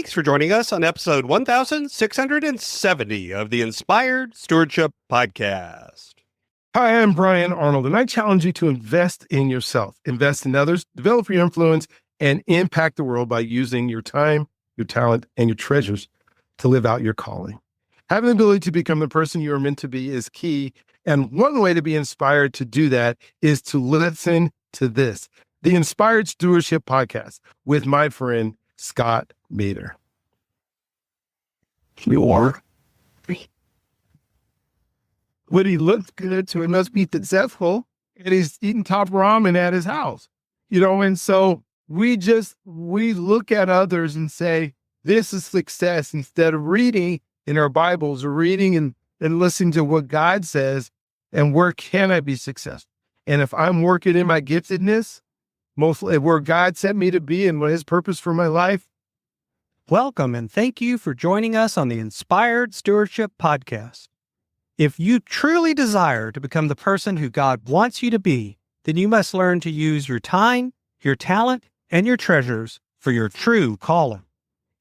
Thanks for joining us on episode 1670 of the Inspired Stewardship Podcast. Hi, I'm Brian Arnold, and I challenge you to invest in yourself, invest in others, develop your influence, and impact the world by using your time, your talent, and your treasures to live out your calling. Having the ability to become the person you are meant to be is key, and one way to be inspired to do that is to listen to this, the Inspired Stewardship Podcast with my friend, Scott Mater. When he looks good, so he must be successful, and he's eating top ramen at his house, and so we look at others and say, this is success, instead of reading in our Bibles or reading and listening to what God says, and where can I be successful? And if I'm working in my giftedness, mostly where God sent me to be and what his purpose for my life. Welcome and thank you for joining us on the Inspired Stewardship Podcast. If you truly desire to become the person who God wants you to be, then you must learn to use your time, your talent, and your treasures for your true calling.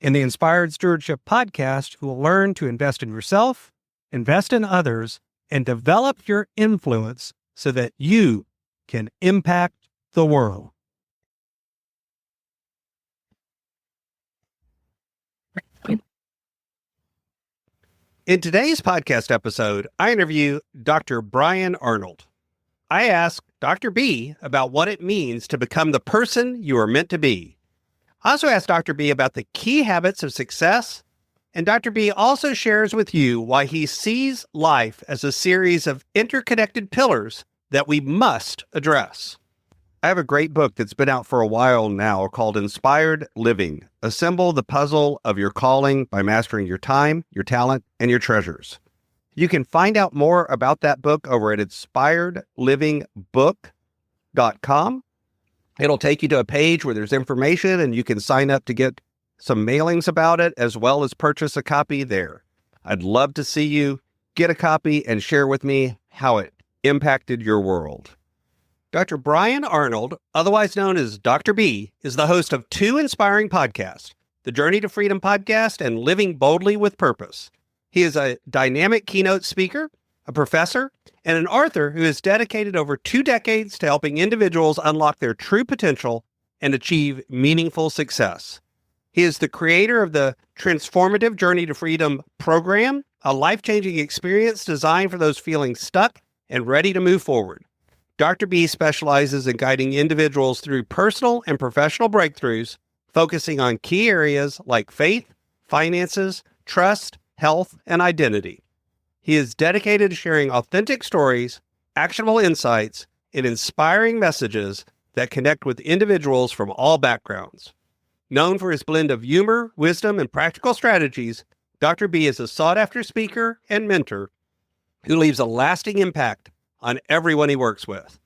In the Inspired Stewardship Podcast, you will learn to invest in yourself, invest in others, and develop your influence so that you can impact the world. In today's podcast episode, I interview Dr. Brian Arnold. I ask Dr. B about what it means to become the person you are meant to be. I also ask Dr. B about the key habits of success, and Dr. B also shares with you why he sees life as a series of interconnected pillars that we must address. I have a great book that's been out for a while now called Inspired Living. Assemble the puzzle of your calling by mastering your time, your talent, and your treasures. You can find out more about that book over at inspiredlivingbook.com. It'll take you to a page where there's information and you can sign up to get some mailings about it as well as purchase a copy there. I'd love to see you get a copy and share with me how it impacted your world. Dr. Brian Arnold, otherwise known as Dr. B, is the host of two inspiring podcasts, the Journey to Freedom podcast and Living Boldly with Purpose. He is a dynamic keynote speaker, a professor, and an author who has dedicated over 2 decades to helping individuals unlock their true potential and achieve meaningful success. He is the creator of the Transformative Journey to Freedom program, a life-changing experience designed for those feeling stuck and ready to move forward. Dr. B specializes in guiding individuals through personal and professional breakthroughs, focusing on key areas like faith, finances, trust, health, and identity. He is dedicated to sharing authentic stories, actionable insights, and inspiring messages that connect with individuals from all backgrounds. Known for his blend of humor, wisdom, and practical strategies, Dr. B is a sought-after speaker and mentor who leaves a lasting impact on everyone he works with.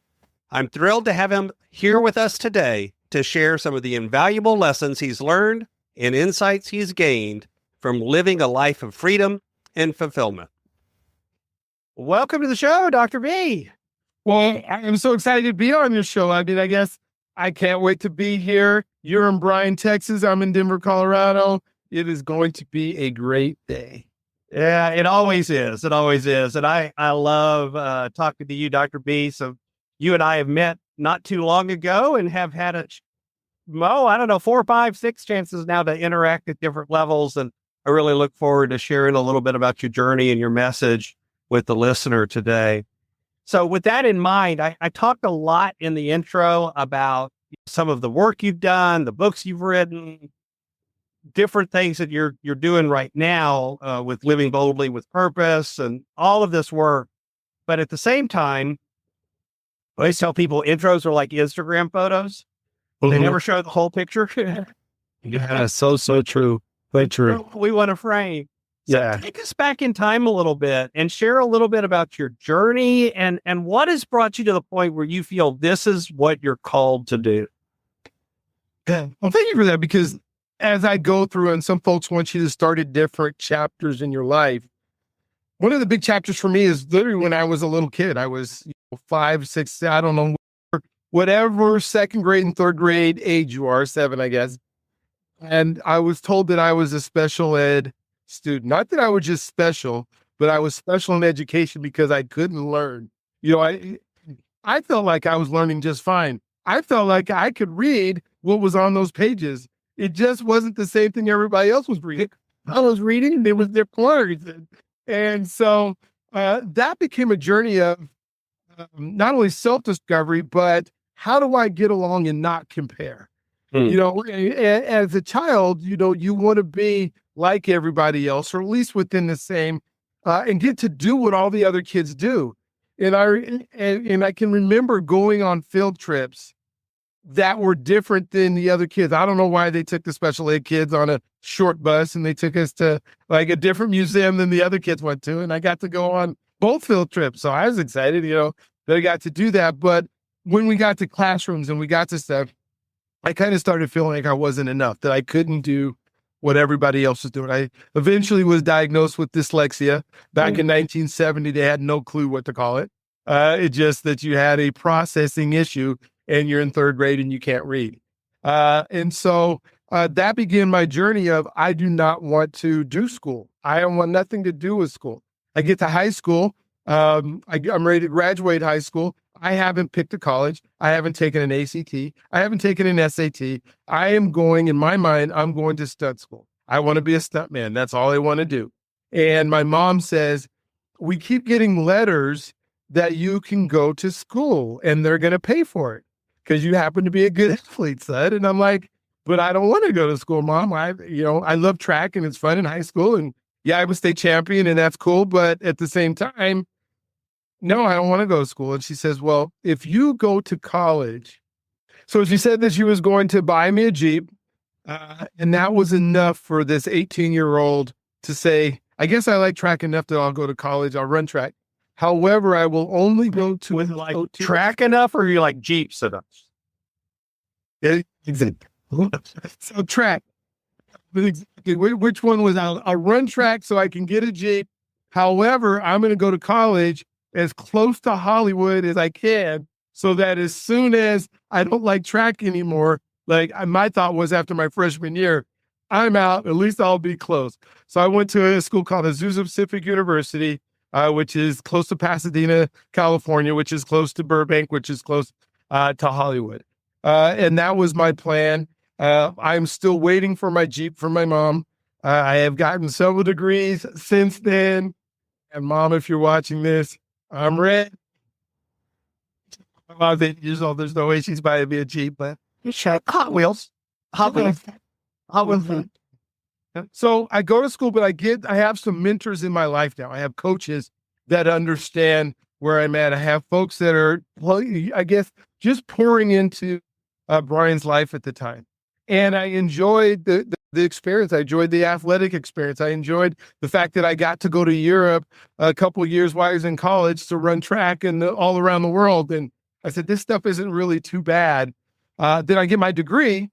I'm thrilled to have him here with us today to share some of the invaluable lessons he's learned and insights he's gained from living a life of freedom and fulfillment. Welcome to the show, Dr. B. Well, I am so excited to be on your show. I guess I can't wait to be here. You're in Bryan, Texas. I'm in Denver, Colorado. It is going to be a great day. Yeah, it always is. It always is. And I love talking to you, Dr. B. So you and I have met not too long ago and have had 4, 5, 6 chances now to interact at different levels. And I really look forward to sharing a little bit about your journey and your message with the listener today. So with that in mind, I talked a lot in the intro about some of the work you've done, the books you've written, different things that you're doing right now with Living Boldly with Purpose and all of this work. But at the same time, I always tell people intros are like Instagram photos. They never show the whole picture. Yeah, so true. So true. We want to frame. So take us back in time a little bit and share a little bit about your journey and what has brought you to the point where you feel this is what you're called to do. Well, thank you for that, because as I go through, and some folks want you to start at different chapters in your life, one of the big chapters for me is literally when I was a little kid. I was 5, 6, I don't know, whatever second grade and third grade age you are, 7, I guess. And I was told that I was a special ed student. Not that I was just special, but I was special in education because I couldn't learn. I felt like I was learning just fine. I felt like I could read what was on those pages. It just wasn't the same thing everybody else was reading. I was reading, and it was their colors. And so that became a journey of not only self-discovery, but how do I get along and not compare? As a child, you want to be like everybody else, or at least within the same, and get to do what all the other kids do. And I can remember going on field trips that were different than the other kids. I don't know why they took the special ed kids on a short bus and they took us to like a different museum than the other kids went to. And I got to go on both field trips. So I was excited, that I got to do that. But when we got to classrooms and we got to stuff, I kind of started feeling like I wasn't enough, that I couldn't do what everybody else was doing. I eventually was diagnosed with dyslexia. Back in 1970, they had no clue what to call it. It's just that you had a processing issue and you're in third grade and you can't read. And so that began my journey of, I do not want to do school. I don't want nothing to do with school. I get to high school. I'm ready to graduate high school. I haven't picked a college. I haven't taken an ACT. I haven't taken an SAT. I am going, in my mind, I'm going to stunt school. I want to be a stuntman. That's all I want to do. And my mom says, we keep getting letters that you can go to school and they're going to pay for it because you happen to be a good athlete, son. And I'm like, but I don't want to go to school, Mom. I love track and it's fun in high school. And yeah, I'm a state champion and that's cool. But at the same time, no, I don't want to go to school. And she says, well, if you go to college. So she said that she was going to buy me a Jeep. And that was enough for this 18-year-old to say, I guess I like track enough that I'll go to college. I'll run track. However, I will only go to track enough, or you like Jeeps enough? Exactly. So track. Which one was out? I'll run track so I can get a Jeep. However, I'm going to go to college as close to Hollywood as I can, so that as soon as I don't like track anymore, my thought was after my freshman year, I'm out, at least I'll be close. So I went to a school called Azusa Pacific University, which is close to Pasadena, California, which is close to Burbank, which is close to Hollywood. And that was my plan. I'm still waiting for my Jeep from my mom. I have gotten several degrees since then. And Mom, if you're watching this, I'm ready. My mom's 8 years old. There's no way she's buying me a Jeep, but Hot Wheels. Hot Wheels. Hot Wheels. So I go to school, but I have some mentors in my life now. I have coaches that understand where I'm at. I have folks that are, I guess, just pouring into Brian's life at the time. And I enjoyed the experience. I enjoyed the athletic experience. I enjoyed the fact that I got to go to Europe a couple of years while I was in college to run track and all around the world. And I said, this stuff isn't really too bad. Then I get my degree.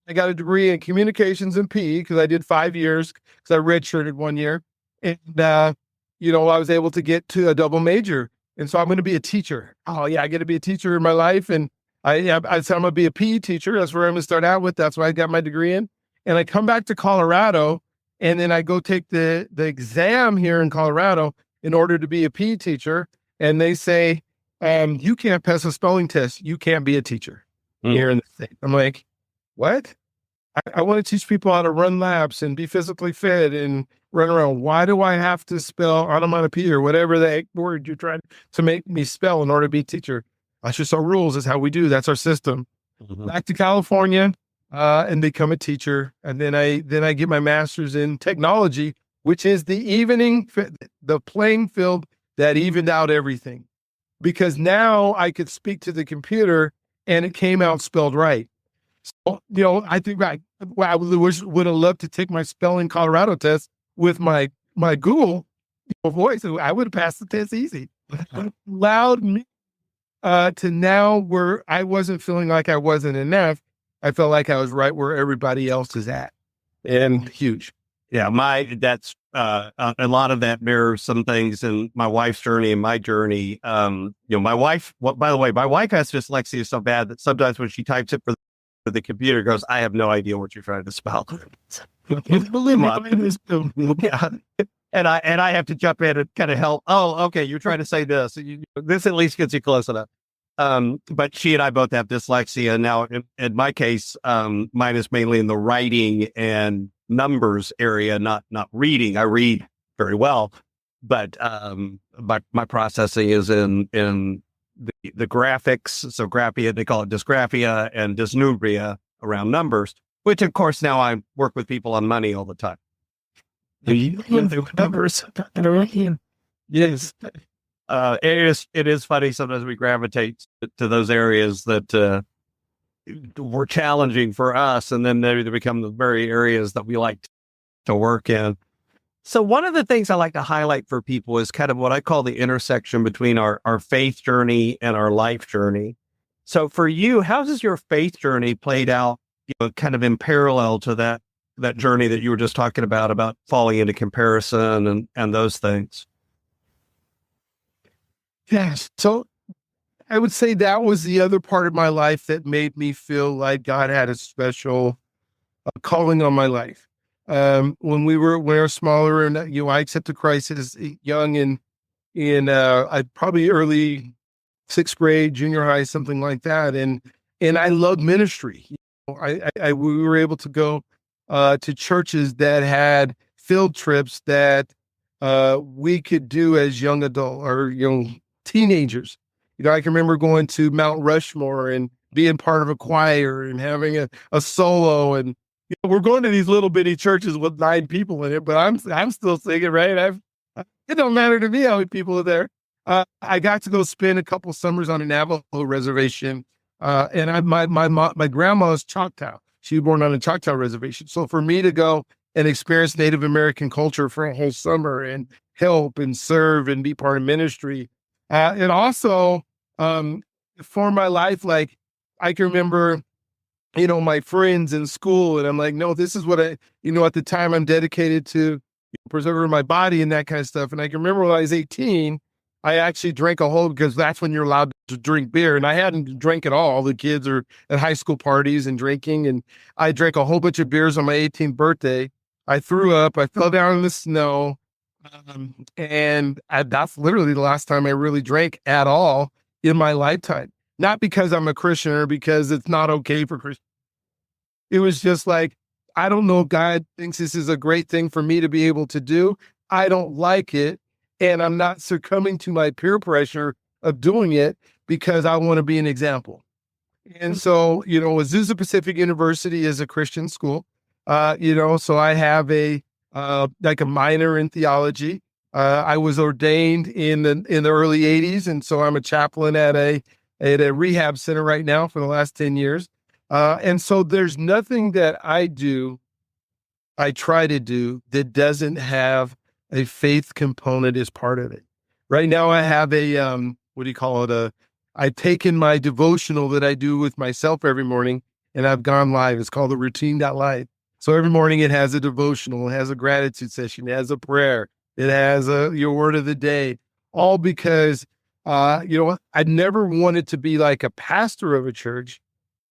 I got a degree in communications and PE because I did 5 years because I redshirted 1 year. And, I was able to get to a double major. And so I'm going to be a teacher. Oh, yeah, I get to be a teacher in my life. And I said, I'm going to be a PE teacher. That's where I'm going to start out with. That's what I got my degree in. And I come back to Colorado, and then I go take the exam here in Colorado in order to be a PE teacher. And they say, you can't pass a spelling test. You can't be a teacher here in the state. I'm like, what? I want to teach people how to run laps and be physically fit and run around. Why do I have to spell onomatopoeia or whatever the word you're trying to make me spell in order to be a teacher? That's just our rules. That's how we do. That's our system. Mm-hmm. Back to California and become a teacher. And then I get my master's in technology, which is the playing field that evened out everything. Because now I could speak to the computer and it came out spelled right. So, I think I would have loved to take my spelling Colorado test with my Google voice. I would have passed the test easy. It allowed me to now where I wasn't feeling like I wasn't enough. I felt like I was right where everybody else is at. And huge. Yeah, that's a lot of that mirrors some things in my wife's journey and my journey. My wife, by the way, my wife has dyslexia so bad that sometimes when she types it for the computer goes, I have no idea what you're trying to spell. Believe me, I miss them. Yeah. And I have to jump in and kind of help. Oh, okay. You're trying to say this. This at least gets you close enough. But she and I both have dyslexia. Now, in my case, mine is mainly in the writing and numbers area, not reading. I read very well, but my processing is in the graphics. So graphia, they call it dysgraphia and dysnuria around numbers, which of course now I work with people on money all the time. Numbers. Yes. It is funny. Sometimes we gravitate to those areas that were challenging for us, and then they become the very areas that we like to work in. So one of the things I like to highlight for people is kind of what I call the intersection between our faith journey and our life journey. So for you, how has your faith journey played out, kind of in parallel to that journey that you were just talking about falling into comparison and those things? Yes. So I would say that was the other part of my life that made me feel like God had a special calling on my life. When we were smaller, and I accepted Christ as young in I probably early 6th grade, junior high, something like that, and I loved ministry. We were able to go to churches that had field trips that we could do as young adult or young teenagers. I can remember going to Mount Rushmore and being part of a choir and having a solo, and we're going to these little bitty churches with 9 people in it, but I'm still singing, right? It don't matter to me how many people are there. I got to go spend a couple summers on a Navajo reservation, and my grandma is Choctaw. She was born on a Choctaw reservation. So for me to go and experience Native American culture for a whole summer and help and serve and be part of ministry, and also for my life, like I can remember, my friends in school, and I'm like, no, this is what at the time I'm dedicated to preserving my body and that kind of stuff. And I can remember when I was 18, I actually drank a whole, because that's when you're allowed to drink beer. And I hadn't drank at all. The kids are at high school parties and drinking. And I drank a whole bunch of beers on my 18th birthday. I threw up. I fell down in the snow. And that's literally the last time I really drank at all in my lifetime. Not because I'm a Christian or because it's not okay for Christians. It was just like, I don't know if God thinks this is a great thing for me to be able to do. I don't like it. And I'm not succumbing to my peer pressure of doing it because I want to be an example. And so, Azusa Pacific University is a Christian school. So I have a minor in theology. I was ordained in the early 80s. And so I'm a chaplain at a rehab center right now for the last 10 years. And so there's nothing that I try to do that doesn't have a faith component as part of it. Right now I have I've taken my devotional that I do with myself every morning and I've gone live. It's called the routine.life. So every morning it has a devotional, it has a gratitude session, it has a prayer, it has your word of the day, all because, I never wanted to be like a pastor of a church,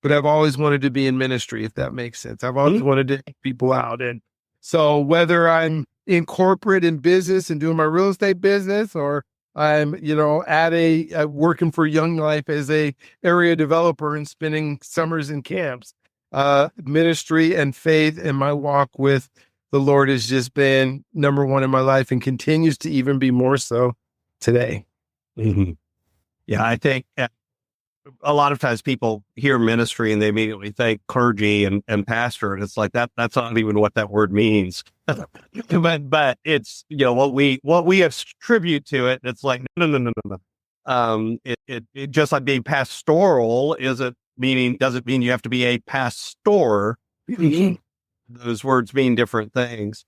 but I've always wanted to be in ministry, if that makes sense. I've always wanted to help people out. And so whether I'm in corporate and business and doing my real estate business, or I'm, at working for Young Life as a area developer and spending summers in camps, ministry and faith and my walk with the Lord has just been number one in my life and continues to even be more so today. Mm-hmm. Yeah, I think a lot of times people hear ministry and they immediately think clergy and pastor, and it's like that's not even what that word means. but it's what we attribute to it. It's like no. It just like being pastoral doesn't mean you have to be a pastor. Those words mean different things.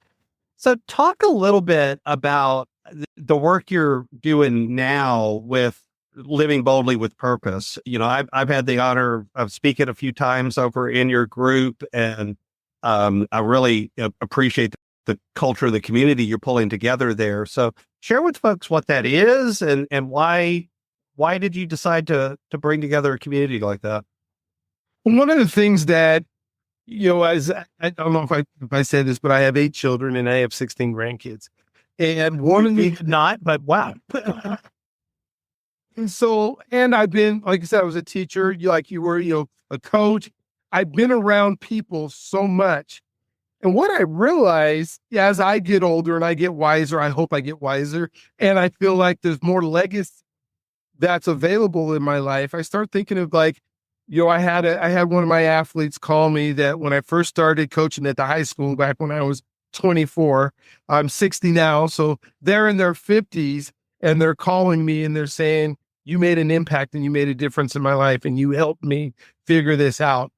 So talk a little bit about the work you're doing now with living boldly with purpose. I've had the honor of speaking a few times over in your group, and I really appreciate the culture, the community you're pulling together there. So share with folks what that is and why did you decide to bring together a community like that? One of the things that, as I don't know if I said this, but I have 8 children and I have 16 grandkids. And one of the Not, but wow. And so, and I've been, like I said, I was a teacher, like you were, a coach. I've been around people so much. And what I realize as I get older and I get wiser, I hope I get wiser, and I feel like there's more legacy that's available in my life. I start thinking of like, I had one of my athletes call me that when I first started coaching at the high school back when I was 24, I'm 60 now. So they're in their 50s and they're calling me and they're saying, you made an impact and you made a difference in my life and you helped me figure this out.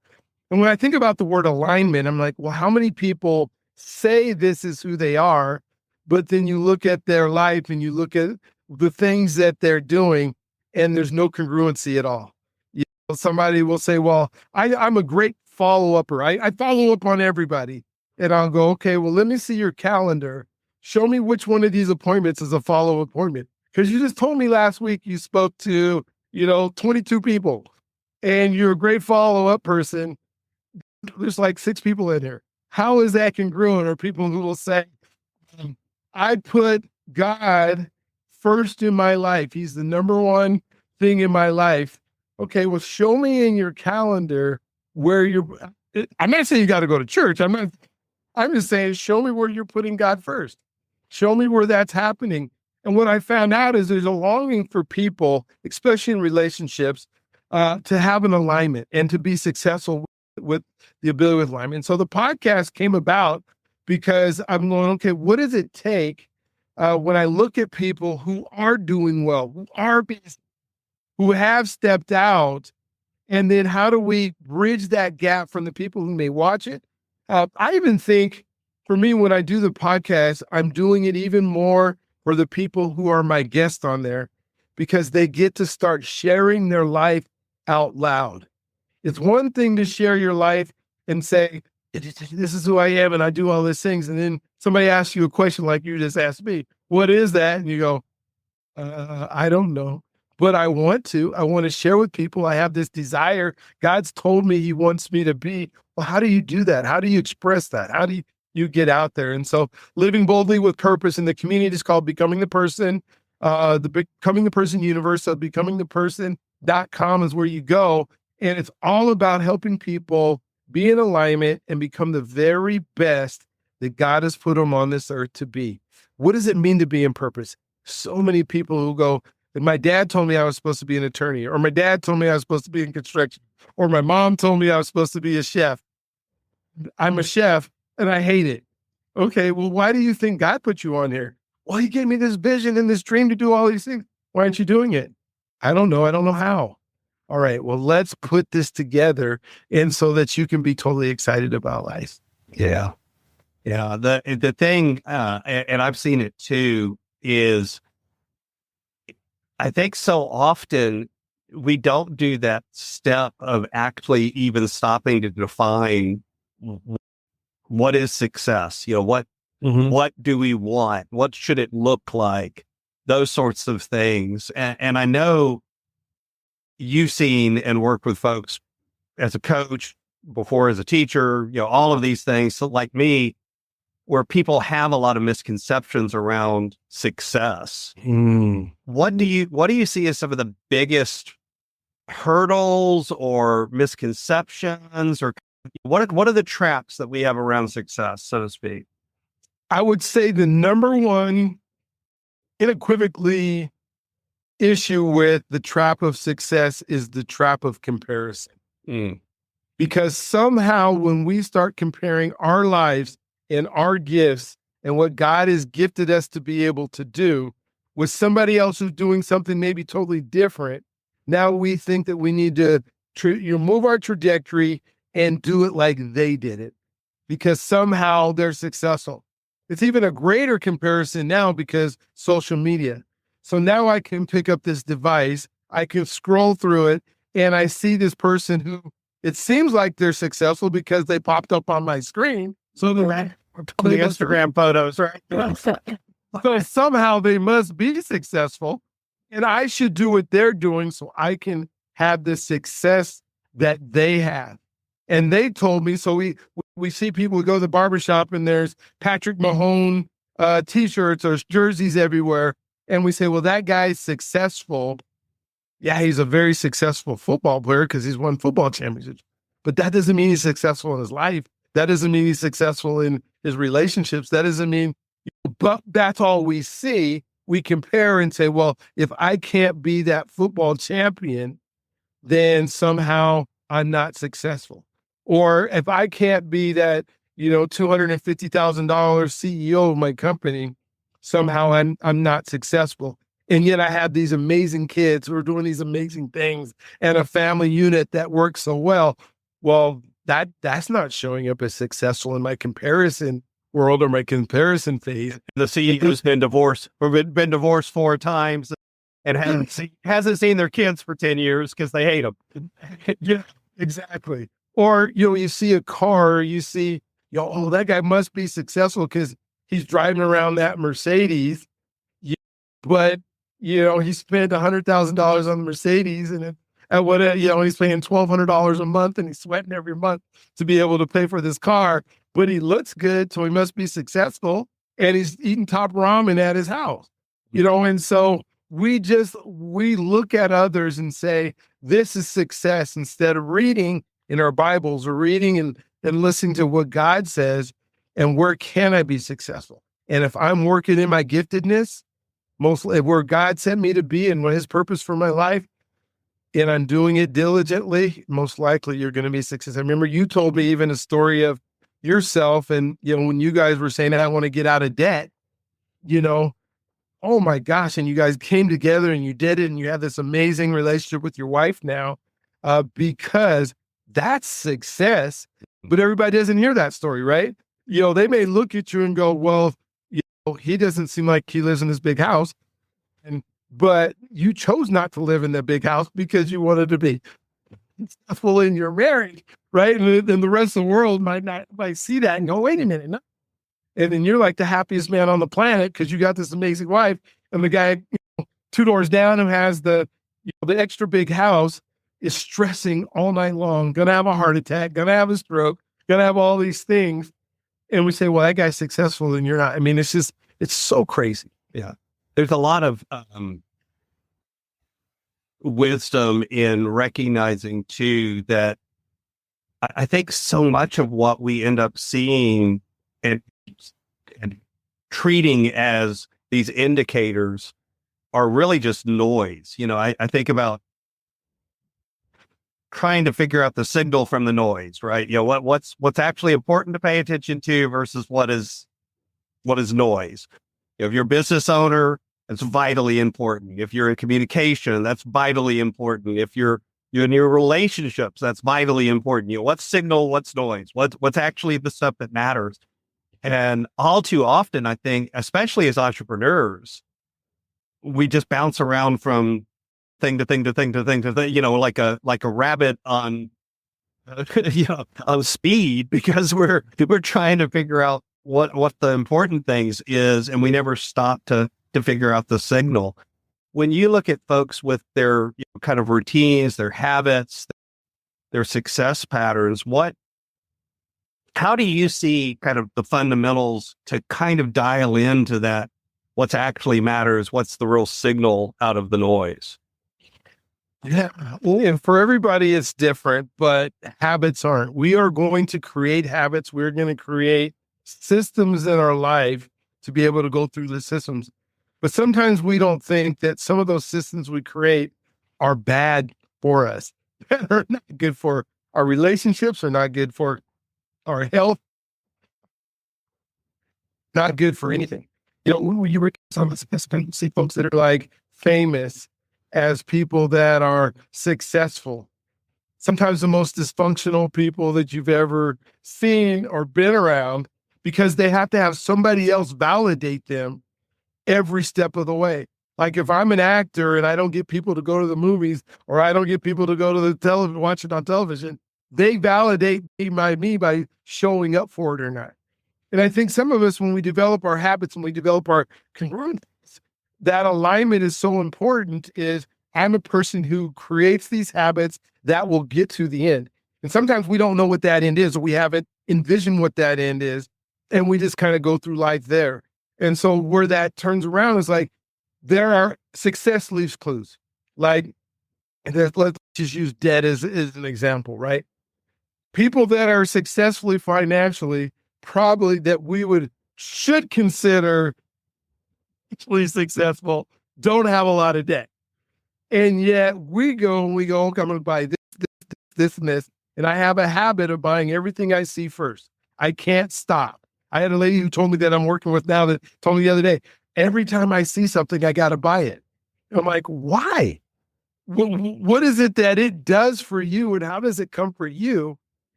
And when I think about the word alignment, I'm like, well, how many people say this is who they are, but then you look at their life and you look at the things that they're doing and there's no congruency at all. Somebody will say, well, I'm a great follow-upper. I follow up on everybody. And I'll go, okay, well, let me see your calendar. Show me which one of these appointments is a follow-up appointment. Because you just told me last week you spoke to, 22 people and you're a great follow-up person. There's like 6 people in here. How is that congruent? Or people who will say, I put God first in my life. He's the number one thing in my life. Okay, well, show me in your calendar where I'm not saying you got to go to church. I'm just saying, show me where you're putting God first. Show me where that's happening. And what I found out is there's a longing for people, especially in relationships, to have an alignment and to be successful with the ability with alignment. So the podcast came about because I'm going, okay, what does it take when I look at people who are doing well, who have stepped out, and then how do we bridge that gap from the people who may watch it? I even think for me, when I do the podcast, I'm doing it even more for the people who are my guests on there because they get to start sharing their life out loud. It's one thing to share your life and say, this is who I am and I do all these things. And then somebody asks you a question like you just asked me, what is that? And you go, I don't know, but I want to share with people. I have this desire. God's told me he wants me to be. Well, how do you do that? How do you express that? How do you get out there? And so living boldly with purpose in the community is called Becoming the Person. The Becoming the Person universe. So becomingtheperson.com is where you go. And it's all about helping people be in alignment and become the very best that God has put them on this earth to be. What does it mean to be in purpose? So many people who go, my dad told me I was supposed to be an attorney, or my dad told me I was supposed to be in construction, or my mom told me I was supposed to be a chef. I'm a chef and I hate it. Okay, well, why do you think God put you on here? Well, he gave me this vision and this dream to do all these things. Why aren't you doing it? I don't know. I don't know how. All right, well, let's put this together and so that you can be totally excited about life. Yeah. Yeah. The thing, and I've seen it too, is I think so often we don't do that step of actually even stopping to define what is success. What do we want? What should it look like? Those sorts of things. And I know you've seen and worked with folks as a coach, before as a teacher, all of these things. So like me, where people have a lot of misconceptions around success. What do you see as some of the biggest hurdles or misconceptions, or what are the traps that we have around success, so to speak? I would say the number one unequivocally issue with the trap of success is the trap of comparison. Because somehow when we start comparing our lives and our gifts and what God has gifted us to be able to do with somebody else who's doing something maybe totally different, now we think that we need to move our trajectory and do it like they did it because somehow they're successful. It's even a greater comparison now because social media. So now I can pick up this device, I can scroll through it, and I see this person who it seems like they're successful because they popped up on my screen. So they're The Instagram photos, right? So somehow they must be successful, and I should do what they're doing so I can have the success that they have. And they told me, so we see people who go to the barbershop and there's Patrick Mahone t-shirts or jerseys everywhere. And we say, well, that guy's successful. Yeah, he's a very successful football player because he's won football championships. But that doesn't mean he's successful in his life. That doesn't mean he's successful in his relationships. That doesn't mean, but that's all we see. We compare and say, well, if I can't be that football champion, then somehow I'm not successful. Or if I can't be that, $250,000 CEO of my company, somehow I'm not successful. And yet I have these amazing kids who are doing these amazing things and a family unit that works so well. Well, that's not showing up as successful in my comparison world or my comparison phase. The CEO's been divorced 4 times and hasn't seen their kids for 10 years because they hate them. Yeah, exactly. Or, you see a car, you see, oh, that guy must be successful because he's driving around that Mercedes. But, he spent $100,000 on the Mercedes and he's paying $1,200 a month and he's sweating every month to be able to pay for this car. But he looks good, so he must be successful. And he's eating top ramen at his house, and so we look at others and say, this is success, instead of reading in our Bibles or reading and listening to what God says and where can I be successful? And if I'm working in my giftedness, mostly where God sent me to be and what his purpose for my life, and I'm doing it diligently, most likely you're going to be successful. I remember you told me even a story of yourself and, when you guys were saying, I want to get out of debt, oh my gosh. And you guys came together and you did it and you have this amazing relationship with your wife now, because that's success, but everybody doesn't hear that story, right? They may look at you and go, well, he doesn't seem like he lives in this big house. But you chose not to live in that big house because you wanted to be successful in your marriage, right? And then the rest of the world might see that and go, wait a minute. No. And then you're like the happiest man on the planet because you got this amazing wife, and the guy 2 doors down who has the extra big house is stressing all night long, gonna have a heart attack, gonna have a stroke, gonna have all these things. And we say, well, that guy's successful and you're not. I mean, it's so crazy. Yeah. There's a lot of wisdom in recognizing too that I think so much of what we end up seeing and treating as these indicators are really just noise. I think about trying to figure out the signal from the noise, right? What's actually important to pay attention to versus what is noise. If you're a business owner, it's vitally important. If you're in communication, that's vitally important. If you're in your relationships, that's vitally important. What's signal, what's noise, what's actually the stuff that matters. And all too often, I think, especially as entrepreneurs, we just bounce around from thing to thing to thing to thing to thing, like a rabbit on, on speed, because we're trying to figure out what the important things is, and we never stop to figure out the signal. When you look at folks with their kind of routines, their habits, their success patterns, how do you see kind of the fundamentals to kind of dial into that? What's actually matters? What's the real signal out of the noise? Yeah. And for everybody, it's different, but habits aren't. We are going to create habits. We're going to create systems in our life to be able to go through the systems. But sometimes we don't think that some of those systems we create are bad for us, that are not good for our relationships, are not good for our health, not good for anything. When you were some see folks that are like famous as people that are successful, sometimes the most dysfunctional people that you've ever seen or been around, because they have to have somebody else validate them every step of the way. Like if I'm an actor and I don't get people to go to the movies, or I don't get people to go to the television, watch it on television, they validate me by showing up for it or not. And I think some of us, when we develop our habits and we develop our congruence, that alignment is so important. Is I'm a person who creates these habits that will get to the end. And sometimes we don't know what that end is, or we haven't envisioned what that end is. And we just kind of go through life there. And so where that turns around is like, there are success leaves clues. Like, let's just use debt as an example, right? People that are successfully financially, probably that should consider actually successful, don't have a lot of debt. And yet we go, okay, I'm going to buy this, and this. And I have a habit of buying everything I see first. I can't stop. I had a lady who told me that I'm working with now that told me the other day, every time I see something, I got to buy it. And I'm like, why? What is it that it does for you, and how does it comfort you,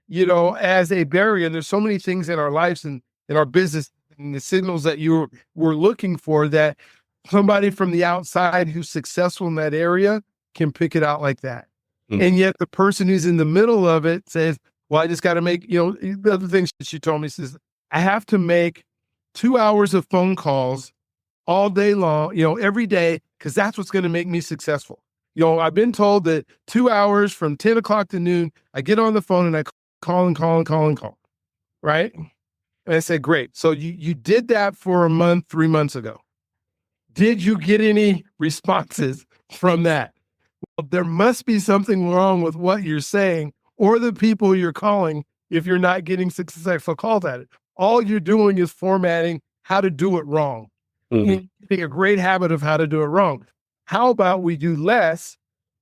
as a barrier? And there's so many things in our lives and in our business and the signals that you were looking for that somebody from the outside who's successful in that area can pick it out like that. Mm. And yet the person who's in the middle of it says, well, I just got to make, the other things she told me says, I have to make 2 hours of phone calls all day long, every day, because that's what's going to make me successful. I've been told that 2 hours from 10 o'clock to noon, I get on the phone and I call and call and call and call. Right. And I said, great. So you did that for a month, 3 months ago. Did you get any responses from that? Well, there must be something wrong with what you're saying or the people you're calling if you're not getting successful calls at it. All you're doing is formatting how to do it wrong. Mm-hmm. Getting a great habit of how to do it wrong. How about we do less,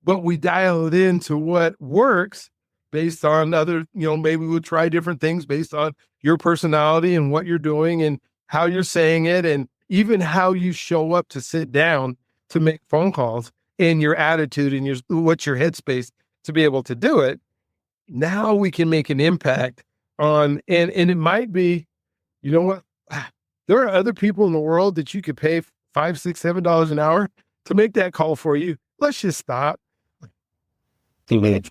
but we dial it into what works based on other, maybe we'll try different things based on your personality and what you're doing and how you're saying it, and even how you show up to sit down to make phone calls, and your attitude and what's your headspace to be able to do it. Now we can make an impact on, and it might be, what? There are other people in the world that you could pay $5, $6, $7 an hour to make that call for you. Let's just stop. We're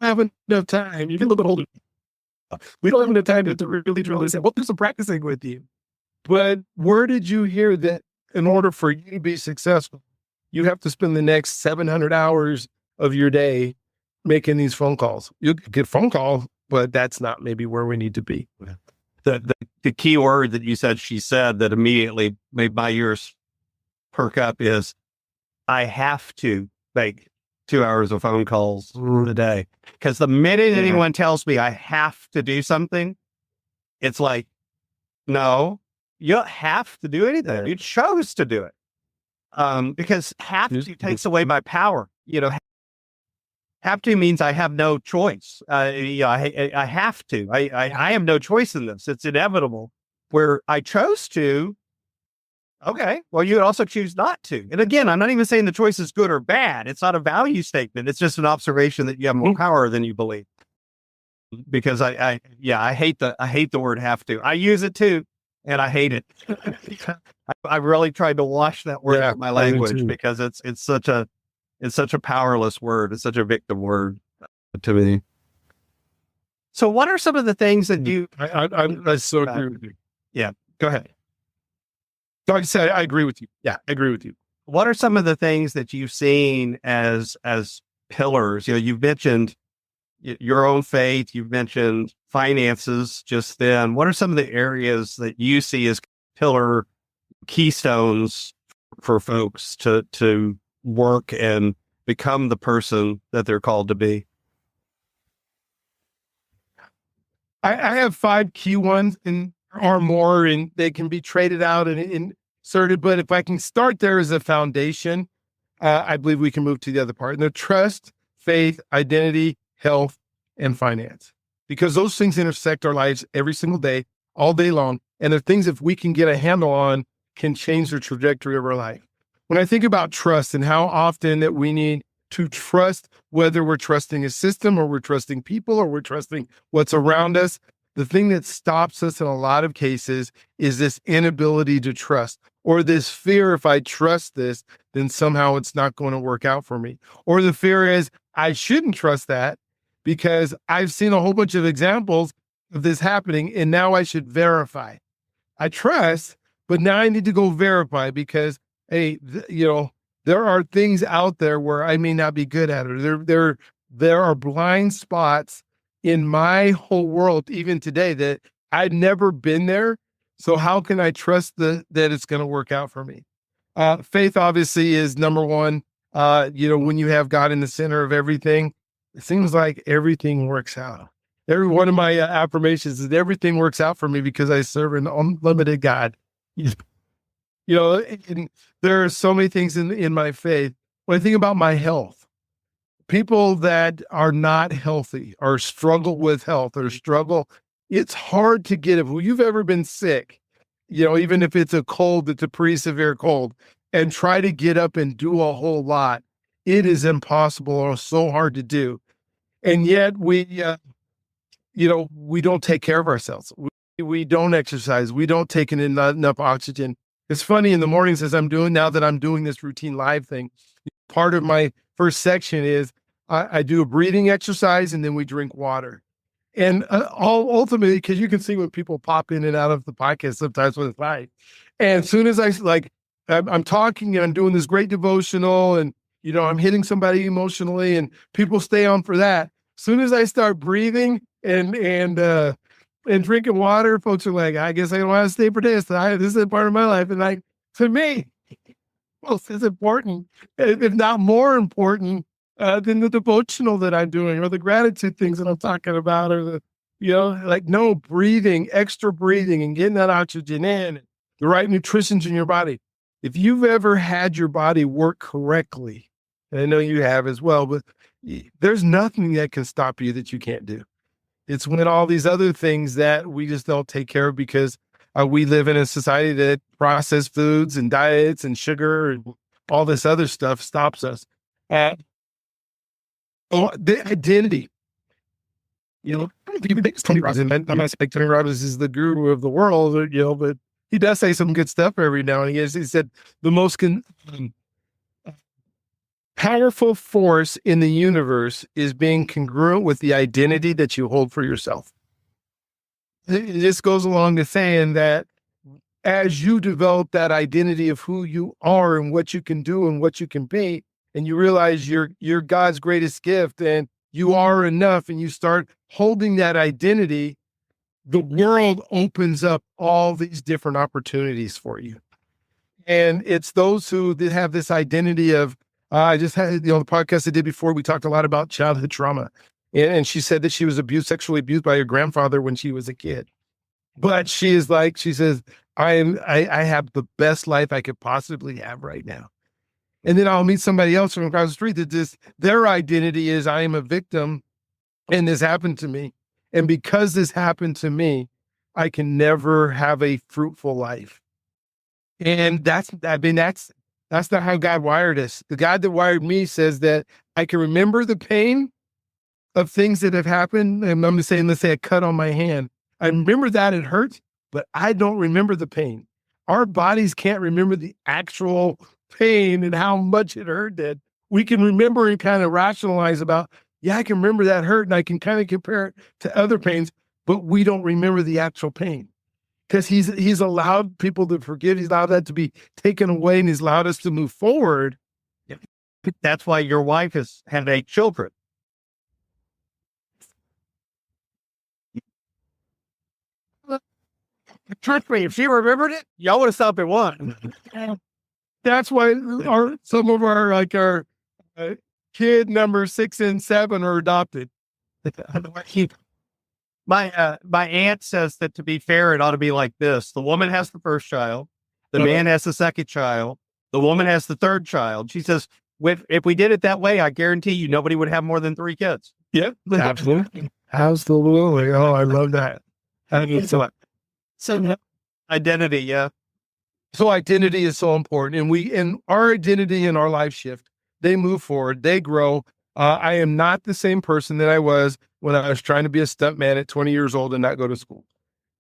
having enough time. You get a little bit older. We don't have enough time to really drill this in. We'll do some practicing with you. But where did you hear that in order for you to be successful, you have to spend the next 700 hours of your day making these phone calls? You get phone calls, but that's not maybe where we need to be. The key word that you said, she said, that immediately made my ears perk up is, I have to make 2 hours of phone calls a day. Because the minute anyone tells me I have to do something, it's like, no, you don't have to do anything. You chose to do it. Because have to takes away my power. Have to means I have no choice. I have to. I have no choice in this. It's inevitable. Where I chose to, okay, well, you would also choose not to. And again, I'm not even saying the choice is good or bad. It's not a value statement. It's just an observation that you have more power than you believe. Because I hate the word have to. I use it too, and I hate it. I really tried to wash that word out of my language because it's such a powerless word. It's such a victim word to me. So what are some of the things that you... I so agree with you. Yeah, go ahead. Like I said, I agree with you. Yeah, I agree with you. What are some of the things that you've seen as pillars? You've mentioned your own faith. You've mentioned finances just then. What are some of the areas that you see as pillar keystones for folks to work and become the person that they're called to be? I have 5 key ones or more, and they can be traded out and inserted. But if I can start there as a foundation, I believe we can move to the other part. And they're trust, faith, identity, health, and finance. Because those things intersect our lives every single day, all day long. And they're things, if we can get a handle on, can change the trajectory of our life. When I think about trust and how often that we need to trust, whether we're trusting a system or we're trusting people or we're trusting what's around us, the thing that stops us in a lot of cases is this inability to trust, or this fear, if I trust this, then somehow it's not going to work out for me. Or the fear is, I shouldn't trust that because I've seen a whole bunch of examples of this happening, and now I should verify. I trust, but now I need to go verify because hey, there are things out there where I may not be good at it. There are blind spots in my whole world, even today, that I'd never been there. So how can I trust that it's going to work out for me? Faith obviously is number one. When you have God in the center of everything, it seems like everything works out. Every one of my affirmations is everything works out for me because I serve an unlimited God. And there are so many things in my faith. When I think about my health, people that are not healthy or struggle with health it's hard to get it. If you've ever been sick, even if it's a cold, it's a pretty severe cold, and try to get up and do a whole lot, it is impossible or so hard to do. And yet we don't take care of ourselves. We don't exercise. We don't take in enough oxygen. It's funny in the mornings now that I'm doing this routine live thing, part of my first section is I do a breathing exercise and then we drink water. And ultimately, because you can see when people pop in and out of the podcast sometimes when it's live. And as soon as I'm talking and I'm doing this great devotional and, I'm hitting somebody emotionally and people stay on for that. As soon as I start breathing and drinking water, folks are like, I guess I don't want to stay for this. This is a part of my life. And to me, well, it's important, if not more important than the devotional that I'm doing or the gratitude things that I'm talking about or breathing, extra breathing and getting that oxygen in, the right nutrition's in your body. If you've ever had your body work correctly, and I know you have as well, but there's nothing that can stop you that you can't do. It's when all these other things that we just don't take care of because we live in a society that processed foods and diets and sugar and all this other stuff stops us. The identity. Tony Robbins, I'm not saying Tony Robbins is the guru of the world, but he does say some good stuff every now and again. He said the most powerful force in the universe is being congruent with the identity that you hold for yourself. It just goes along to saying that as you develop that identity of who you are and what you can do and what you can be, and you realize you're God's greatest gift and you are enough, and you start holding that identity, the world opens up all these different opportunities for you. And it's those who have this identity of, I just had, the podcast I did before, we talked a lot about childhood trauma. And she said that she was sexually abused by her grandfather when she was a kid. But she says, I have the best life I could possibly have right now. And then I'll meet somebody else from across the street that their identity is, I am a victim and this happened to me. And because this happened to me, I can never have a fruitful life. And that's not how God wired us. The God that wired me says that I can remember the pain of things that have happened. And I'm just saying, let's say a cut on my hand. I remember that it hurts, but I don't remember the pain. Our bodies can't remember the actual pain and how much it hurt. That we can remember and kind of rationalize about, I can remember that hurt and I can kind of compare it to other pains, but we don't remember the actual pain. Because he's allowed people to forgive. He's allowed that to be taken away, and he's allowed us to move forward. That's why your wife has had 8 children. Trust me, if she remembered it, y'all would have stopped at 1. That's why some of our kid number 6 and 7 are adopted. My aunt says that, to be fair, it ought to be like this. The woman has the first child. The man has the second child. The woman has the third child. She says, if we did it that way, I guarantee you nobody would have more than 3 kids. Yep, absolutely. Absolutely. Oh, I love that. So identity, yeah. So identity is so important. And our identity and our life shift. They move forward. They grow. I am not the same person that I was when I was trying to be a stuntman at 20 years old and not go to school.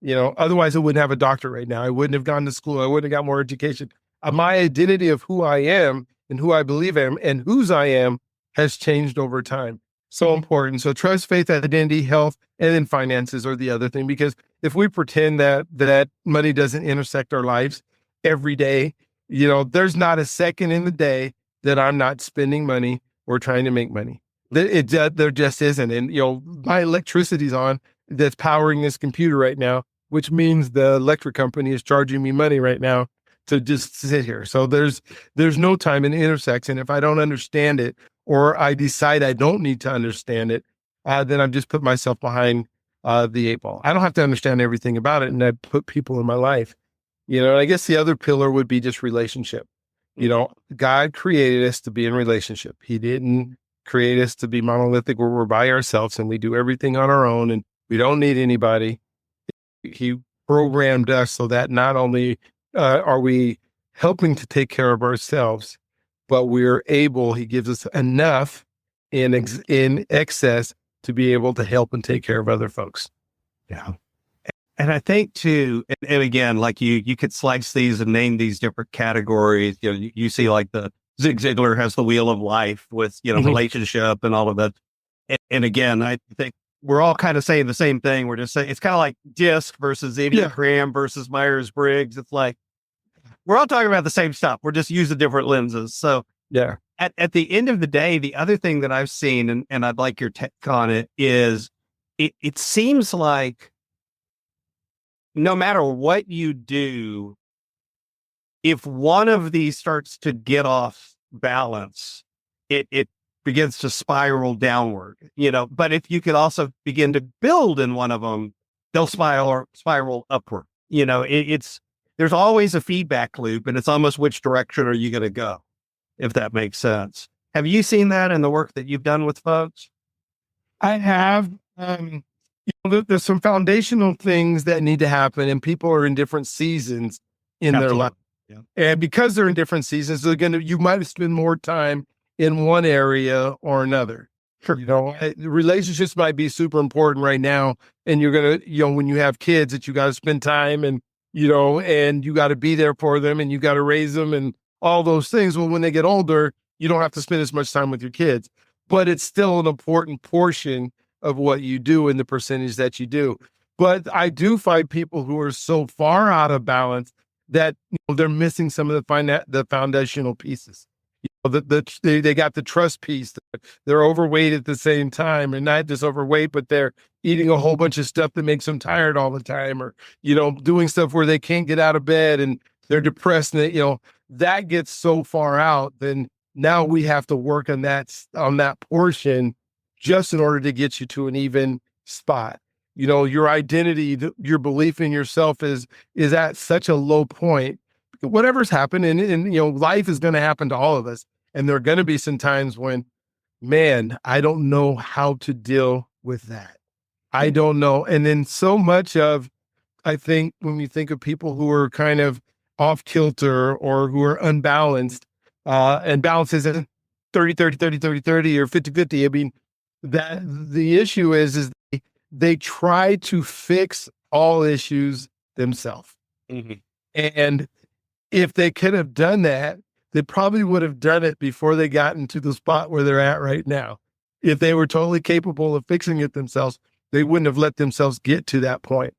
Otherwise I wouldn't have a doctorate right now. I wouldn't have gone to school. I wouldn't have got more education. My identity of who I am and who I believe I am and whose I am has changed over time. So important. So trust, faith, identity, health, and then finances are the other thing. Because if we pretend that money doesn't intersect our lives every day, There's not a second in the day that I'm not spending money or trying to make money. There just isn't. And, my electricity's on that's powering this computer right now, which means the electric company is charging me money right now to just sit here. So there's no time in the intersection. If I don't understand it, or I decide I don't need to understand it, then I've just put myself behind the eight ball. I don't have to understand everything about it, and I put people in my life. And I guess the other pillar would be just relationship. God created us to be in relationship. He didn't create us to be monolithic where we're by ourselves and we do everything on our own and we don't need anybody. He programmed us so that not only are we helping to take care of ourselves, but he gives us enough in excess to be able to help and take care of other folks. Yeah. And I think too, and again, like you could slice these and name these different categories. You see like the Zig Ziglar has the wheel of life with, relationship and all of that. And again, I think we're all kind of saying the same thing. We're just saying, it's kind of like DISC versus Enneagram versus Myers-Briggs. It's like, we're all talking about the same stuff. We're just using different lenses. So yeah, at the end of the day, the other thing that I've seen, and I'd like your take on it, is it seems like no matter what you do, if one of these starts to get off balance, it begins to spiral downward, but if you could also begin to build in one of them, they'll spiral upward. There's always a feedback loop, and it's almost which direction are you going to go, if that makes sense. Have you seen that in the work that you've done with folks? I have. There's some foundational things that need to happen, and people are in different seasons in their life. Yeah. And because they're in different seasons, you might spend more time in one area or another. Sure. Relationships might be super important right now, and you're going to, when you have kids, that you got to spend time and you got to be there for them and you got to raise them and all those things. Well, when they get older, you don't have to spend as much time with your kids, but it's still an important portion of what you do and the percentage that you do. But I do find people who are so far out of balance that they're missing some of the foundational pieces. They got the trust piece. They're overweight at the same time, and not just overweight, but they're eating a whole bunch of stuff that makes them tired all the time, or doing stuff where they can't get out of bed and they're depressed. And that gets so far out, then now we have to work on that portion just in order to get you to an even spot. Your identity, your belief in yourself is at such a low point. Whatever's happened, and life is going to happen to all of us. And there are going to be some times when, man, I don't know how to deal with that. I don't know. And then so much of, I think, when we think of people who are kind of off kilter or who are unbalanced, and balance isn't 30-30-30-30-30 or 50-50. I mean, that the issue is they try to fix all issues themselves. Mm-hmm. And if they could have done that, they probably would have done it before they got into the spot where they're at right now. If they were totally capable of fixing it themselves, they wouldn't have let themselves get to that point.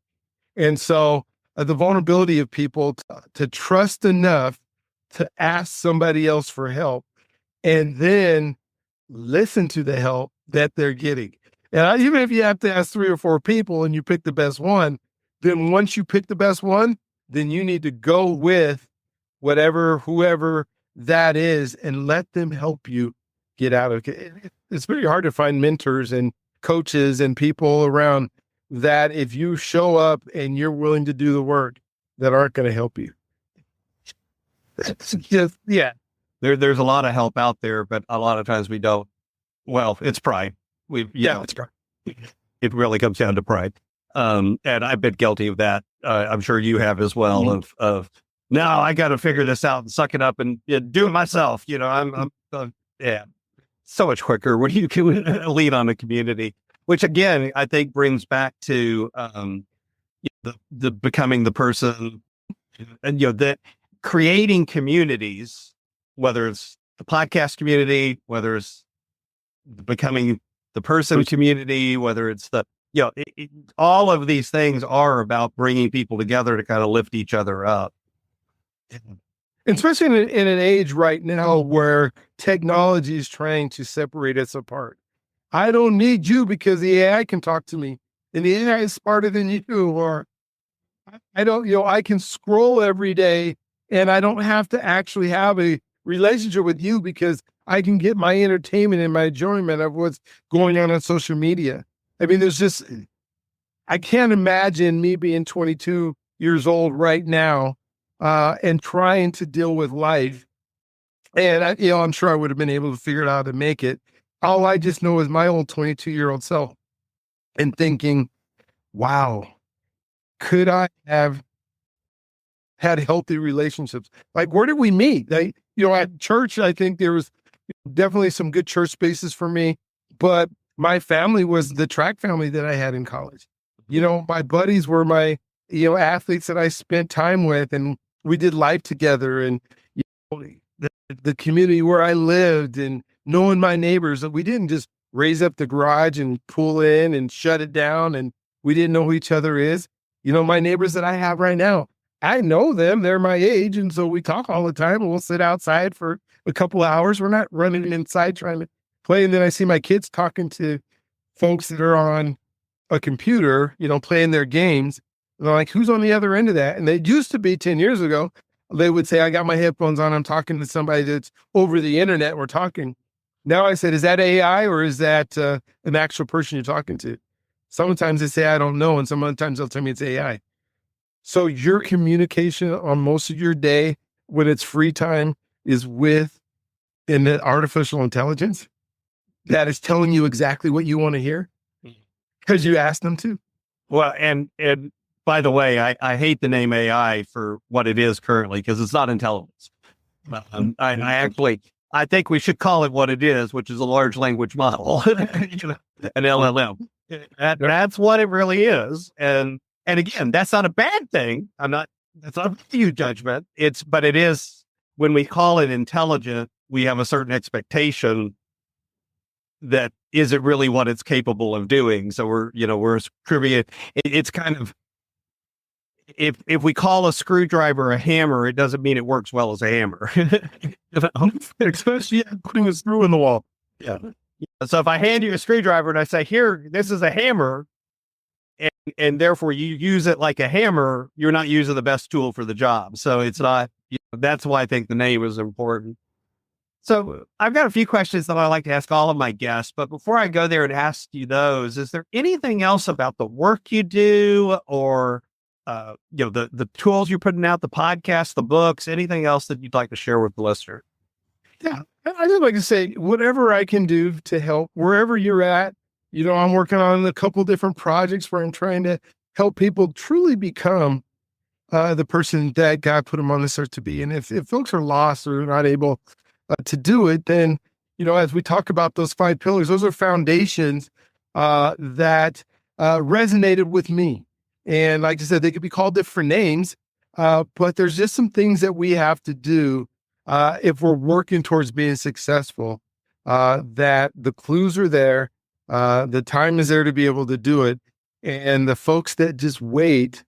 And so the vulnerability of people to trust enough to ask somebody else for help and then listen to the help that they're getting. And even if you have to ask 3 or 4 people and you pick the best one, then once you pick the best one, then you need to go with whoever that is, and let them help you get out of it. It's very hard to find mentors and coaches and people around that, if you show up and you're willing to do the work, that aren't going to help you. It's just, yeah. There's a lot of help out there, but a lot of times we don't. Well, it's pride. It's pride. It really comes down to pride. And I've been guilty of that. I'm sure you have as well. Mm-hmm. Of now I got to figure this out and suck it up and do it myself. I'm so much quicker when you can lead on a community, which again, I think brings back to, the becoming the person, and, that creating communities, whether it's the podcast community, whether it's becoming the person community, whether it's all of these things are about bringing people together to kind of lift each other up. especially in an age right now where technology is trying to separate us apart. I don't need you because the AI can talk to me and the AI is smarter than you, or I don't, I can scroll every day and I don't have to actually have a relationship with you because I can get my entertainment and my enjoyment of what's going on social media. I mean, I can't imagine me being 22 years old right now and trying to deal with life. And I'm sure I would have been able to figure it out and make it. All I just know is my old 22-year-old self and thinking, wow, could I have had healthy relationships? Like, where did we meet? At church, I think there was definitely some good church spaces for me, but my family was the track family that I had in college. My buddies were my, athletes that I spent time with, and we did life together, and the community where I lived and knowing my neighbors. We didn't just raise up the garage and pull in and shut it down, and we didn't know who each other is. My neighbors that I have right now, I know them. They're my age, and so we talk all the time, and we'll sit outside for a couple of hours. We're not running inside trying to play. And then I see my kids talking to folks that are on a computer, playing their games. And they're like, who's on the other end of that? And they used to be 10 years ago, they would say, I got my headphones on. I'm talking to somebody that's over the internet. We're talking. Now I said, is that AI or is that an actual person you're talking to? Sometimes they say, I don't know. And sometimes they'll tell me it's AI. So your communication on most of your day when it's free time is with an artificial intelligence that is telling you exactly what you want to hear because you asked them to. Well, and by the way, I hate the name AI for what it is currently because it's not intelligence. I think we should call it what it is, which is a large language model, an LLM. That's what it really is. And again, that's not a bad thing. That's not a huge judgment. But it is, when we call it intelligent, we have a certain expectation that is it really what it's capable of doing. So we're attributing it's kind of, if we call a screwdriver a hammer, it doesn't mean it works well as a hammer. Especially putting a screw in the wall. Yeah. So if I hand you a screwdriver and I say, here, this is a hammer, and therefore you use it like a hammer, you're not using the best tool for the job. So it's not, that's why I think the name is important. So I've got a few questions that I like to ask all of my guests, but before I go there and ask you those, is there anything else about the work you do or, the tools you're putting out, the podcast, the books, anything else that you'd like to share with the listener? Yeah. I just like to say, whatever I can do to help wherever you're at, I'm working on a couple different projects where I'm trying to help people truly become the person that God put them on this earth to be. And if folks are lost or not able to do it, then, as we talk about those 5 pillars, those are foundations that resonated with me. And like I said, they could be called different names, but there's just some things that we have to do if we're working towards being successful, that the clues are there, the time is there to be able to do it. And the folks that just wait,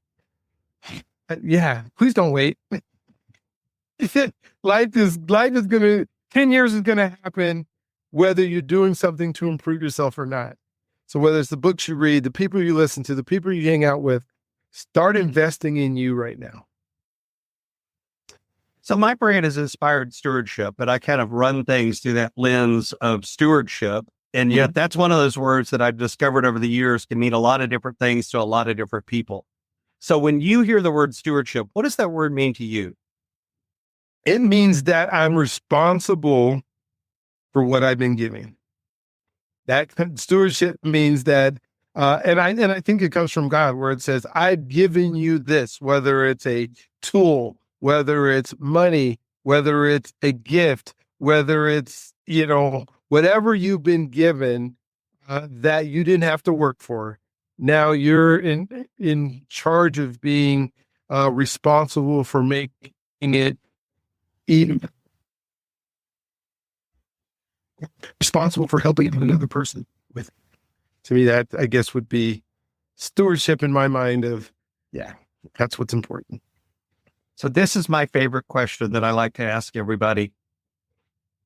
please don't wait. Life is going to, 10 years is going to happen whether you're doing something to improve yourself or not. So whether it's the books you read, the people you listen to, the people you hang out with, start investing in you right now. So my brand is Inspired Stewardship, but I kind of run things through that lens of stewardship. And yet that's one of those words that I've discovered over the years can mean a lot of different things to a lot of different people. So when you hear the word stewardship, what does that word mean to you? It means that I'm responsible for what I've been given. That stewardship means that, and I think it comes from God, where it says, I've given you this, whether it's a tool, whether it's money, whether it's a gift, whether it's, whatever you've been given that you didn't have to work for. Now you're in charge of being responsible for making it even responsible for helping another person with it. To me, that I guess would be stewardship in my mind of, that's what's important. So this is my favorite question that I like to ask everybody.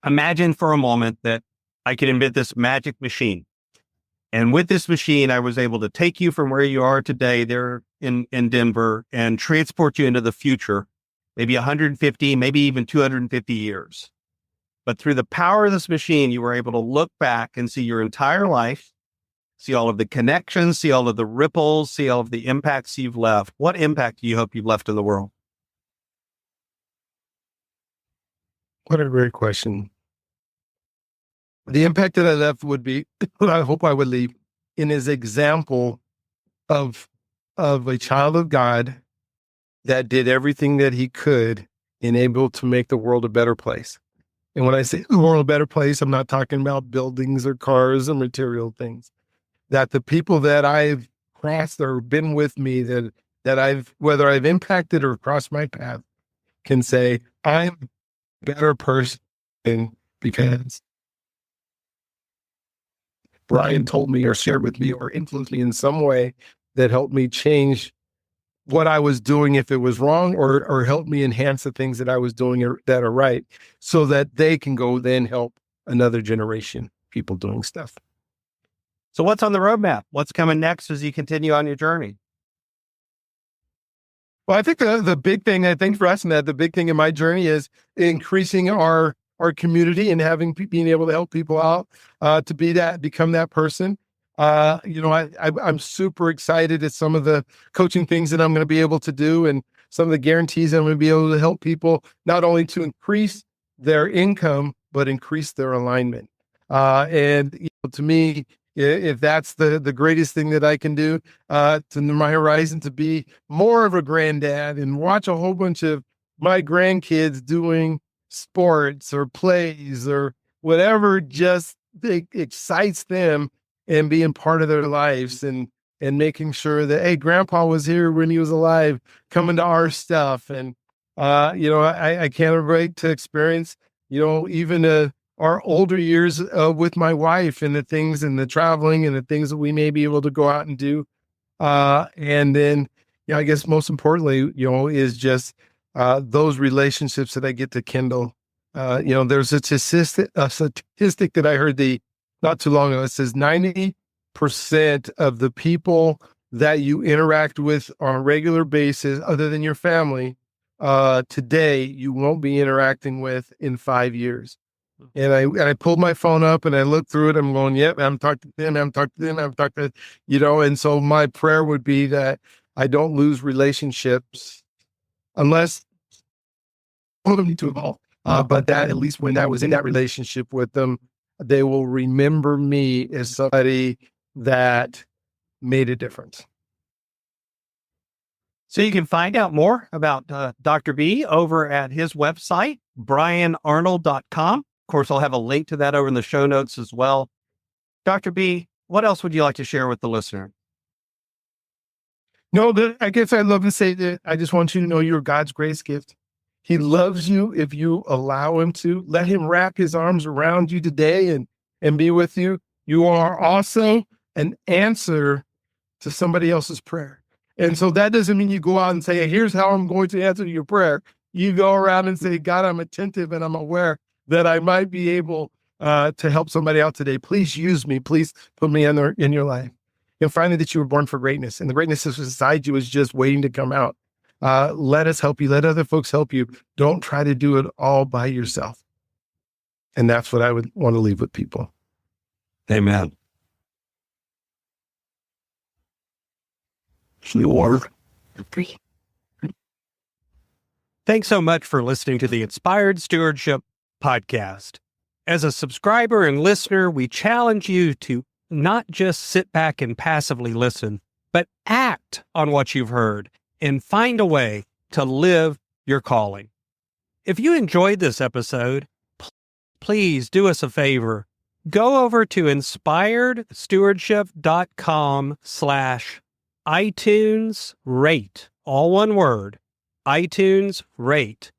Imagine for a moment that I could invent this magic machine. And with this machine, I was able to take you from where you are today there in Denver and transport you into the future, maybe 150, maybe even 250 years. But through the power of this machine, you were able to look back and see your entire life, see all of the connections, see all of the ripples, see all of the impacts you've left. What impact do you hope you've left in the world? What a great question. The impact that I left would be, I hope I would leave in his example of a child of God that did everything that he could and able to make the world a better place. And when I say the world a better place, I'm not talking about buildings or cars or material things. That the people that I've crossed or been with me that I've, whether I've impacted or crossed my path, can say, I'm a better person because Brian told me or shared with me or influenced me in some way that helped me change what I was doing if it was wrong, or help me enhance the things that I was doing that are right, so that they can go then help another generation people doing stuff. So what's on the roadmap? What's coming next as you continue on your journey? Well, I think the big thing, I think for us, and that the big thing in my journey is increasing our community and being able to help people out to become that person. I'm super excited at some of the coaching things that I'm going to be able to do, and some of the guarantees I'm going to be able to help people not only to increase their income, but increase their alignment. To me, if that's the greatest thing that I can do to my horizon, to be more of a granddad and watch a whole bunch of my grandkids doing sports or plays or whatever just excites them, and being part of their lives and making sure that, hey, grandpa was here when he was alive, coming to our stuff. And, I can't wait to experience, even our older years with my wife and the things and the traveling and the things that we may be able to go out and do. And then, I guess most importantly, is just those relationships that I get to kindle. There's a statistic that I heard not too long ago. It says 90% of the people that you interact with on a regular basis, other than your family, today, you won't be interacting with in 5 years. And I pulled my phone up and I looked through it. I'm going, yep, I'm talking to them, I'm talking to them, I'm talking to, and so my prayer would be that I don't lose relationships unless all of them need to evolve. But that at least when I was in that relationship with them, they will remember me as somebody that made a difference. So you can find out more about Dr. B over at his website, brianarnold.com. Of course, I'll have a link to that over in the show notes as well. Dr. B, what else would you like to share with the listener? No, I guess I'd love to say that I just want you to know you're God's grace gift. He loves you if you allow him to. Let him wrap his arms around you today and be with you. You are also an answer to somebody else's prayer. And so that doesn't mean you go out and say, hey, here's how I'm going to answer your prayer. You go around and say, God, I'm attentive and I'm aware that I might be able to help somebody out today. Please use me. Please put me in your life. You'll find that you were born for greatness, and the greatness that's inside you is just waiting to come out. Let us help you. Let other folks help you. Don't try to do it all by yourself. And that's what I would want to leave with people. Amen. Thanks so much for listening to the Inspired Stewardship podcast. As a subscriber and listener, we challenge you to not just sit back and passively listen, but act on what you've heard and find a way to live your calling. If you enjoyed this episode, please do us a favor. Go over to inspiredstewardship.com/iTunes rate, all one word, iTunes rate.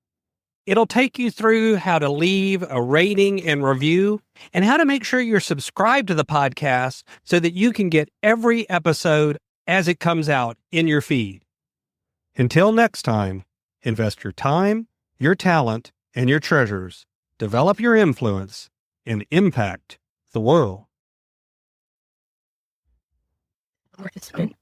It'll take you through how to leave a rating and review and how to make sure you're subscribed to the podcast so that you can get every episode as it comes out in your feed. Until next time, Invest your time, your talent, and your treasures. Develop your influence and impact the world. Participant